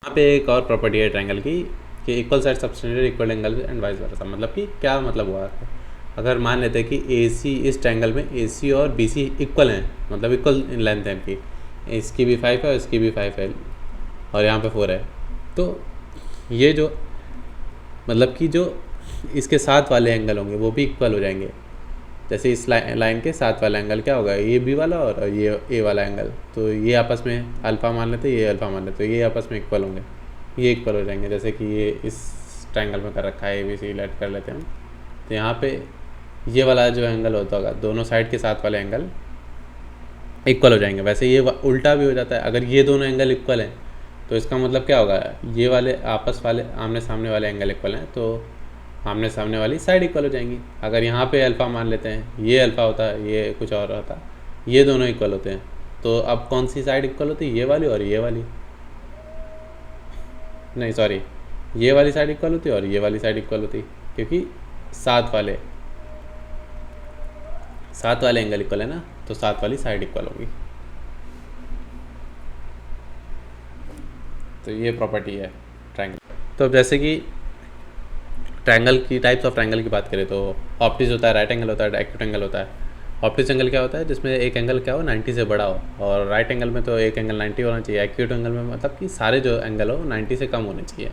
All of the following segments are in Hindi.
यहाँ पे एक और प्रॉपर्टी है ट्रायंगल की कि equal side subtended equal angle and vice versa. मतलब कि क्या मतलब हुआ, अगर मान लेते हैं कि ए सी, इस ट्रायंगल में ए सी और बी सी इक्वल हैं, मतलब इक्वल लेंथ है इनकी, इसकी भी 5 है और इसकी भी 5 है और यहाँ पे 4 है, तो ये जो मतलब कि जो इसके साथ वाले एंगल होंगे वो भी इक्वल हो जाएंगे। जैसे इस लाइन के साथ वाला एंगल क्या होगा, ये बी वाला और ये ए वाला एंगल, तो ये आपस में अल्फ़ा मान लेते, ये अल्फ़ा मान लेते, ये आपस में इक्वल होंगे, ये इक्वल हो जाएंगे। जैसे कि ये इस ट्रायंगल में कर रखा है, ए बी सी लेट कर लेते हैं हम, तो यहाँ पे ये वाला जो एंगल होता होगा, दोनों साइड के साथ वाले एंगल इक्वल हो जाएंगे। वैसे ये उल्टा भी हो जाता है, अगर ये दोनों एंगल इक्वल हैं तो इसका मतलब क्या होगा, ये वाले आपस वाले आमने सामने वाले एंगल इक्वल हैं तो आमने सामने वाली साइड इक्वल हो जाएंगी। अगर यहाँ पे अल्फ़ा मान लेते हैं, ये अल्फ़ा होता है, ये कुछ और होता, ये दोनों इक्वल होते हैं, तो अब कौन सी साइड इक्वल होती है, ये वाली और ये वाली, नहीं सॉरी, ये वाली साइड इक्वल होती है और ये वाली साइड इक्वल होती, क्योंकि साथ वाले एंगल इक्वल है ना, तो साथ वाली साइड इक्वल होगी। तो ये प्रॉपर्टी है ट्रायंगल। तो अब जैसे कि ट्रायंगल की टाइप्स ऑफ ट्रायंगल की बात करें तो ऑप्टिस होता है, राइट एंगल होता है, एक्यूट एंगल होता है। ऑप्टिस एंगल क्या होता है, जिसमें एक एंगल क्या हो 90 से बड़ा हो, और राइट एंगल में तो एक एंगल 90 होना चाहिए। एक्यूट एंगल में मतलब कि सारे जो एंगल हो 90 से कम होने चाहिए,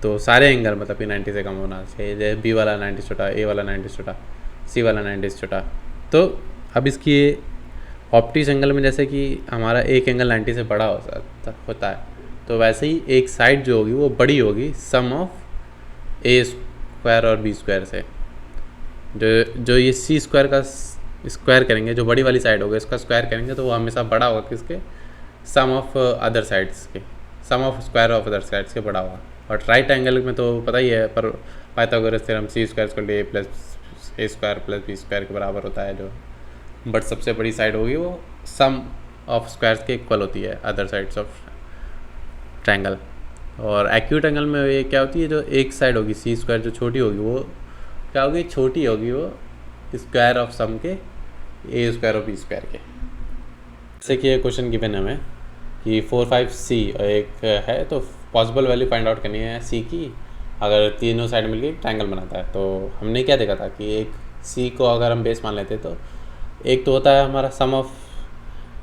तो सारे एंगल मतलब कि 90 से कम होना चाहिए। जैसे बी वाला 90 से छोटा, ए वाला 90 से छोटा, सी वाला 90 से छोटा। तो अब इसकी ऑप्टिस एंगल में जैसे कि हमारा एक एंगल 90 से बड़ा होता है, तो वैसे ही एक साइड जो होगी वो बड़ी होगी सम ऑफ ए स्क्वायर और बी स्क्वायर से। जो ये सी स्क्वायर का स्क्वायर करेंगे, जो बड़ी वाली साइड होगी इसका स्क्वायर करेंगे, तो वो हमेशा बड़ा होगा किसके, सम ऑफ अदर साइड्स के, sum of square of other sides के बड़ा होगा। और राइट एंगल में तो पता ही है, पर Pythagoras theorem C square equal to A plus A square plus B square के बराबर होता है, जो बट सबसे बड़ी साइड होगी वो सम ऑफ स्क्वायर्स के इक्वल होती है अदर साइड्स ऑफ ट्रायंगल। और एक्यूट एंगल में ये क्या होती है, जो एक साइड होगी सी स्क्वायर जो छोटी होगी वो क्या होगी, छोटी होगी वो स्क्वायर ऑफ सम के ए स्क्वायर और बी स्क्वायर के। जैसे कि ये क्वेश्चन गिवन है हमें कि 4 5 सी एक है, तो पॉसिबल वैल्यू फाइंड आउट करनी है सी की, अगर तीनों साइड मिलकर ट्रायंगल बनाता है। तो हमने क्या देखा था कि एक सी को अगर हम बेस मान लेते तो एक तो होता है हमारा सम ऑफ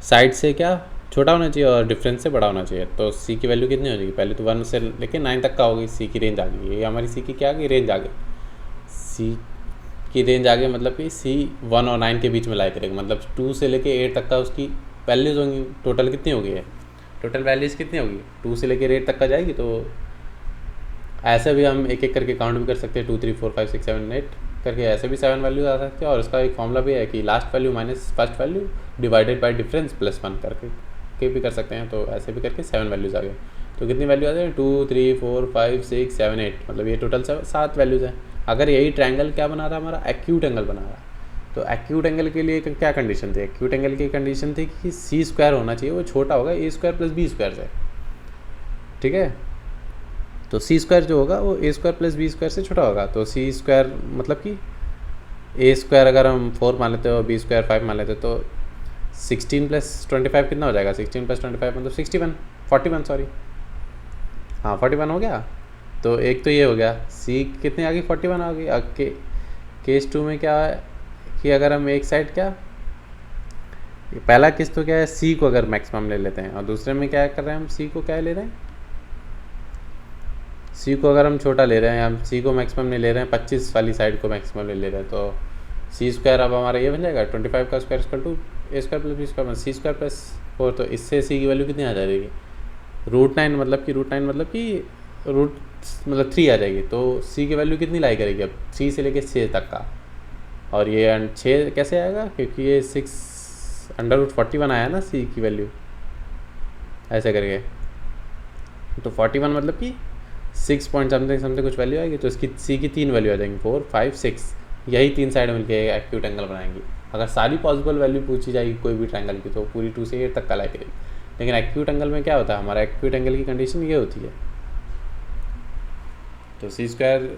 साइड से क्या छोटा होना चाहिए और डिफरेंस से बड़ा होना चाहिए। तो सी की वैल्यू कितनी हो जाएगी, पहले तो 1 से लेकर 9 तक का होगी, सी की रेंज आ गई, ये हमारी सी की क्या आ गई, रेंज आ गई, सी की रेंज आ गई, मतलब कि सी 1 और 9 के बीच में लाई करेगा, मतलब 2 से लेकर 8 तक का उसकी वैल्यूज़ होंगी। टोटल कितनी होगी है, टोटल वैल्यूज़ कितनी होगी, 2 से लेकर 8 तक का जाएगी। तो ऐसे भी हम एक एक करके काउंट भी कर सकते हैं, 2 3 4 5 6 7 8 करके, ऐसे भी 7 वैल्यूज आ सकते हैं। और इसका एक फॉर्मूला भी है कि last value minus first value divided by difference plus 1 करके के भी कर सकते हैं। तो ऐसे भी करके 7 वैल्यूज़ आ गए। तो कितनी वैल्यू आ जाए, 2 3 4 5 6 7 8, मतलब ये टोटल 7 वैल्यूज़ हैं। अगर यही ट्रायंगल क्या बना रहा है, हमारा एक्यूट एंगल बना रहा है, तो एक्यूट एंगल के लिए क्या कंडीशन थी, एक्यूट एंगल की कंडीशन थी कि सी स्क्वायर होना चाहिए, वो छोटा होगा ए स्क्वायर प्लस बी स्क्वायर से, ठीक है। तो सी स्क्वायर जो होगा वो ए स्क्वायर प्लस बी स्क्वायर से छोटा होगा। तो सी स्क्वायर मतलब कि ए स्क्वायर अगर हम 4 मान लेते हो और बी स्क्वायर 5 मान लेते हो, तो 16 प्लस 25 कितना हो जाएगा, 16 प्लस 25 मतलब 41 सॉरी, हाँ 41 हो गया। तो एक तो ये हो गया, सी कितनी आ गई, 41 आ गई। केस 2 में क्या है कि अगर हम एक साइड क्या, पहला केस तो क्या है, सी को अगर मैक्सिमम ले लेते हैं, और दूसरे में क्या कर रहे हैं हम, सी को क्या ले रहे हैं, सी को अगर हम छोटा ले रहे हैं, हम सी को मैक्सिमम नहीं ले रहे हैं, 25 वाली साइड को मैक्सिमम ले रहे हैं। तो सी स्क्वायर अब हमारा ये बन जाएगा 25 का square equal to A square plus B square C square plus 4। तो इससे सी की वैल्यू कितनी आ जाएगी, √9, मतलब कि रूट मतलब 3 आ जाएगी। तो सी की वैल्यू कितनी लाई करेगी अब, सी से लेके 6 तक का। और ये 6 कैसे आएगा, क्योंकि ये 6 √41 आया ना सी की वैल्यू, ऐसे करके। तो 41 मतलब कि 6 पॉइंट समथिंग कुछ वैल्यू आएगी। तो इसकी सी की 3 वैल्यू आ जाएंगी, 4 5 6, यही 3 साइड मिलके एक्यूट एंगल बनाएंगी। अगर सारी पॉसिबल वैल्यू पूछी जाएगी कोई भी ट्रायंगल की, तो पूरी 2 से 8 तक का लाई करेगी। लेकिन एक्यूट एंगल में क्या होता है, हमारा एक्यूट एंगल की कंडीशन ये होती है, तो सी स्क्वायर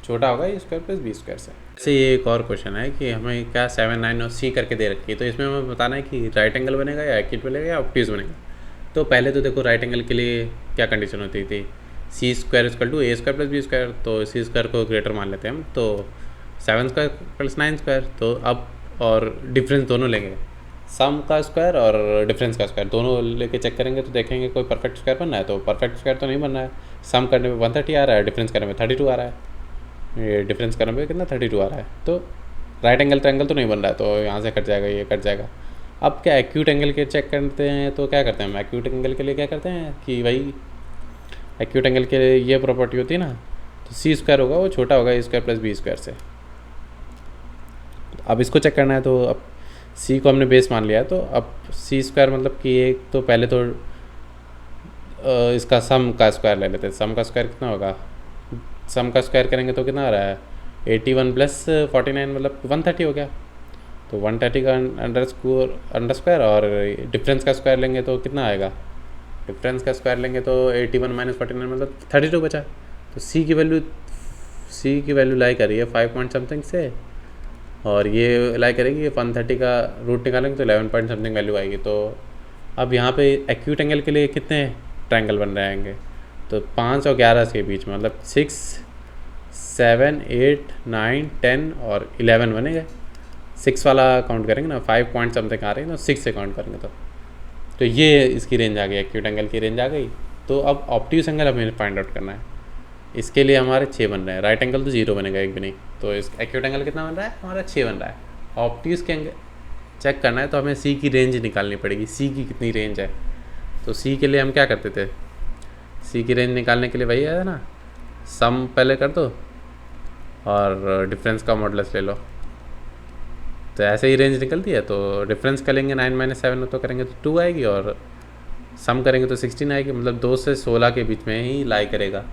छोटा होगा ए स्क्वायर प्लस बी स्क्वायर से। जैसे ये एक और क्वेश्चन है कि हमें क्या 7 9 और सी करके दे रखी है, तो इसमें हमें बताना है कि राइट एंगल बनेगा या एक्यूट बनेगा या ऑब्ट्यूज बनेगा। तो पहले तो देखो राइट एंगल के लिए क्या कंडीशन होती थी, C square equal to A square plus B square, तो सी स्क्वायर को ग्रेटर मान लेते हैं हम, तो 7 स्क्वायर प्लस 9 स्क्वायर, तो अब और डिफरेंस दोनों लेंगे, सम का स्क्वायर और डिफरेंस का स्क्वायर दोनों लेके चेक करेंगे तो देखेंगे कोई परफेक्ट स्क्वायर बनना है, तो परफेक्ट स्क्वायर तो नहीं बनना है। सम करने में 130 आ रहा है, डिफरेंस करने में 32 आ रहा है, ये डिफरेंस करने में कितना 32 आ रहा है, तो राइट एंगल ट्रायंगल तो नहीं बन रहा है, तो यहाँ से कट जाएगा, ये कट जाएगा। अब क्या एक्यूट एंगल के चेक करते हैं, तो क्या करते हैं हम एक्यूट एंगल के लिए क्या करते हैं कि भाई एक्यूट एंगल के लिए ये प्रॉपर्टी होती है ना, तो सी स्क्वायर होगा वो छोटा होगा ए स्क्वायर प्लस बी स्क्वायर से। अब इसको चेक करना है, तो अब सी को हमने बेस मान लिया है, तो अब सी स्क्वायर मतलब कि एक तो पहले तो इसका सम का स्क्वायर ले लेते हैं। सम का स्क्वायर कितना होगा, सम का स्क्वायर करेंगे तो कितना आ रहा है 81 प्लस 49 मतलब 130 हो गया, तो 130 का अंडर स्क्वायर और डिफरेंस का स्क्वायर लेंगे तो कितना आएगा, डिफरेंस का स्क्वायर लेंगे तो 81 माइनस 49 मतलब 32 बचा। तो सी की वैल्यू लाई कर रही है 5 पॉइंट समथिंग से, और ये लाई करेगी 130 का रूट निकालेंगे तो 11 पॉइंट समथिंग वैल्यू आएगी। तो अब यहाँ पे एक्यूट एंगल के लिए कितने ट्रायंगल बन रहेंगे, तो 5 और 11 के बीच में मतलब 6, 7, 8, 9, 10 और 11 बनेंगे। 6 वाला काउंट करेंगे ना, 5 पॉइंट समथिंग आ रही है ना, 6 से काउंट करेंगे तो ये इसकी रेंज आ गई, एक्यूट एंगल की रेंज आ गई। तो अब ऑब्ट्यूस एंगल हमें फाइंड आउट करना है, इसके लिए हमारे 6 बन रहे हैं, राइट एंगल तो 0 बनेगा एक भी नहीं, तो इस एक्यूट एंगल कितना बन रहा है हमारा 6 बन रहा है। ऑब्ट्यूस के एंगल चेक करना है तो हमें सी की रेंज निकालनी पड़ेगी, सी की कितनी रेंज है। तो सी के लिए हम क्या करते थे, सी की रेंज निकालने के लिए वही है ना, सम पहले कर दो और डिफरेंस का मॉडुलस ले लो, तो ऐसे ही रेंज निकलती है। तो डिफरेंस करेंगे 9 माइनस 7 तो करेंगे तो 2 आएगी, और सम करेंगे तो 16 आएगी, मतलब 2 से 16 के बीच में ही लाई करेगा।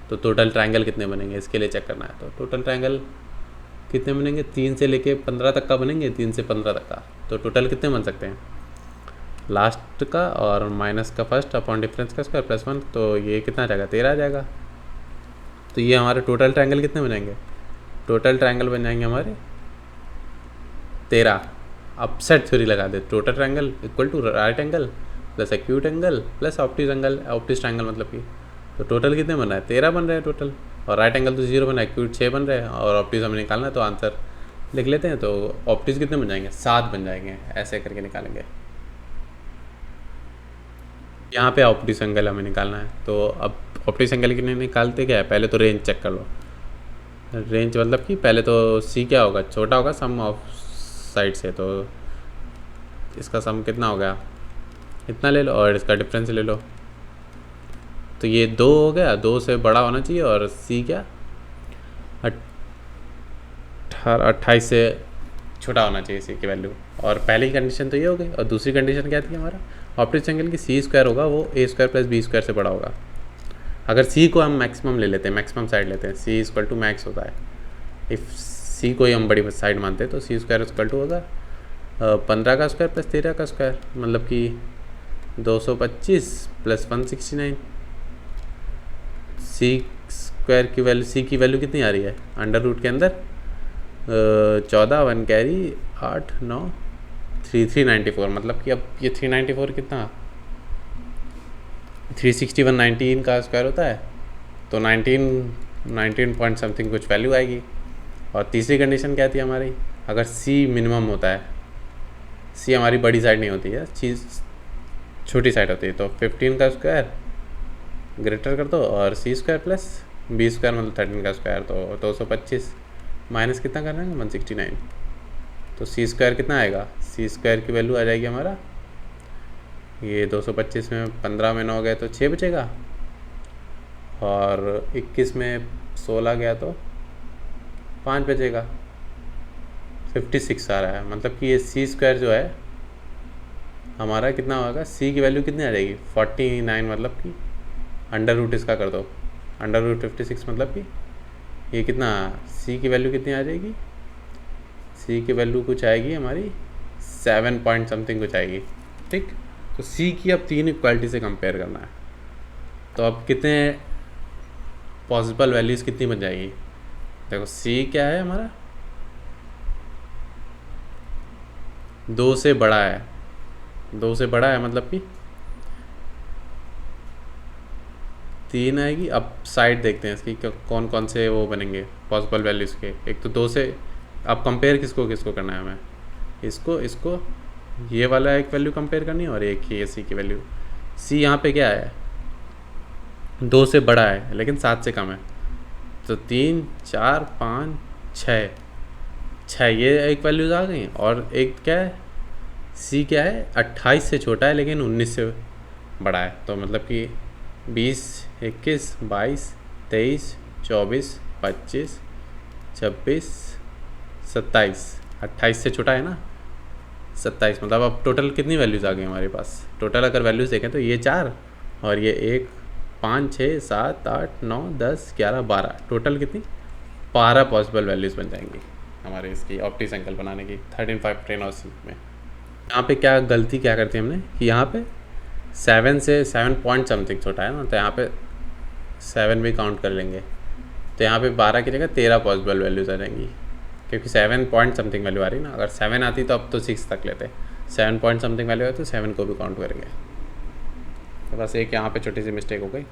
तो टोटल ट्रायंगल कितने बनेंगे इसके लिए चेक करना है, तो टोटल ट्रायंगल कितने बनेंगे 3 से लेके 15 तक का बनेंगे, 3 से 15 तक का। तो टोटल कितने बन सकते हैं, लास्ट का और माइनस का फर्स्ट अपॉन डिफरेंस का स्क्वायर प्लस 1, तो ये कितना आ जाएगा 13 आ जाएगा। तो ये हमारे टोटल ट्रायंगल कितने बनेंगे, टोटल ट्रायंगल बन जाएंगे हमारे 13। अब सेट थ्योरी लगा दे, total triangle equal to right angle plus acute angle plus obtuse angle, obtuse triangle मतलब कि, तो टोटल कितने बन रहा है 13 बन रहे हैं टोटल, और राइट एंगल तो 0 बन रहा है, एक्यूट 6 बन रहे हैं, और ऑप्टिस हमें निकालना है तो आंसर लिख लेते हैं। तो ऑप्टिस कितने बन जाएंगे 7 बन जाएंगे, ऐसे करके निकालेंगे। यहाँ पे ऑप्टिस एंगल हमें निकालना है, तो अब ऑप्टिस एंगल के लिए निकालते क्या है, पहले तो रेंज चेक कर लो। रेंज मतलब कि पहले तो सी क्या होगा, छोटा होगा सम ऑफ साइड से, तो इसका सम कितना हो गया इतना ले लो, और इसका डिफरेंस ले लो, तो ये 2 हो गया, 2 से बड़ा होना चाहिए, और सी क्या 28 से छोटा होना चाहिए सी की वैल्यू। और पहली कंडीशन तो ये हो गई, और दूसरी कंडीशन क्या थी हमारा, ऑप्टिस एंगल की सी स्क्वायर होगा वो ए स्क्वायर प्लस बी स्क्वायर से बड़ा होगा। अगर सी को हम मैक्सिमम ले लेते हैं, मैक्सिमम साइड लेते हैं, सी इक्वल टू मैक्स होता है, इफ़ सी को ही हम बड़ी साइड मानते हैं, तो सी स्क्वायर इक्वल टू होगा 15 का स्क्वायर प्लस 13 का स्क्वायर, मतलब कि 225 प्लस 169। सी स्क्वायर की वैल्यू, सी की वैल्यू कितनी आ रही है अंडर रूट के अंदर 14, 1 कैरी 8, 9, 394, मतलब कि अब ये 394 कितना 360 119 का स्क्वायर होता है, तो 19 पॉइंट समथिंग कुछ वैल्यू आएगी। और तीसरी कंडीशन क्या थी हमारी, अगर सी मिनिमम होता है, सी हमारी बड़ी साइड नहीं होती है, चीज़ छोटी साइड होती है, तो 15 का स्क्वायर ग्रेटर कर दो और सी स्क्वायर प्लस बी स्क्वायर मतलब 13 का स्क्वायर, तो 225 माइनस कितना कर रहे हैं 169, तो सी स्क्वायर कितना आएगा, सी स्क्वायर की वैल्यू आ जाएगी हमारा ये 225 में 15 में 9 गए तो 6 बचेगा, और 21 में 16 गया तो 5 बचेगा, 56 आ रहा है। मतलब कि ये सी स्क्वायर जो है हमारा कितना होगा, सी की वैल्यू कितनी आ जाएगी 49, मतलब कि अंडर रूट इसका कर दो, अंडर रूट 56 मतलब कि ये कितना, सी की वैल्यू कितनी आ जाएगी, सी की वैल्यू कुछ आएगी हमारी 7 पॉइंट समथिंग कुछ आएगी, ठीक। तो सी की अब 3 इक्वालिटी से कंपेयर करना है, तो अब कितने पॉसिबल वैल्यूज़ कितनी बन जाएगी, देखो सी क्या है हमारा 2 से बड़ा है, 2 से बड़ा है मतलब कि 3 आएगी। अब साइड देखते हैं इसकी कौन कौन से वो बनेंगे पॉसिबल वैल्यूज़ के। एक तो 2 से, अब कंपेयर किसको किसको करना है हमें, इसको ये वाला एक वैल्यू कंपेयर करनी है और एक ये सी की वैल्यू। सी यहाँ पे क्या है, 2 से बड़ा है लेकिन 7 से कम है, तो 3 4 5 6 ये एक वैल्यूज़ आ गई। और एक क्या है, सी क्या है, 28 से छोटा है लेकिन 19 से बड़ा है। तो मतलब कि 20 21 22 23 24 25 26 27, 28 से छोटा है ना, 27। मतलब अब टोटल कितनी वैल्यूज़ आ गई हमारे पास। टोटल अगर वैल्यूज़ देखें तो ये 4 और ये 1 5 6 7 8 9 10 11 12, टोटल कितनी 12 पॉसिबल वैल्यूज़ बन जाएंगी हमारे इसकी ऑप्टिक्स एंगल बनाने की 13.5 टेनोसी में। यहाँ पे क्या गलती क्या करती है हमने कि यहाँ पे 7 से 7 पॉइंट समथिंग छोटा है ना, तो यहाँ पे 7 भी काउंट कर लेंगे। तो यहाँ पे 12 की जगह 13 पॉसिबल वैल्यूज़ आ जाएंगी, क्योंकि 7 पॉइंट समथिंग वैल्यू आ रही ना। अगर 7 आती तो अब तो 6 तक लेते, 7 पॉइंट समथिंग वैल्यू है तो 7 को भी काउंट करेंगे। तो बस एक यहाँ पे छोटी सी मिस्टेक हो गई।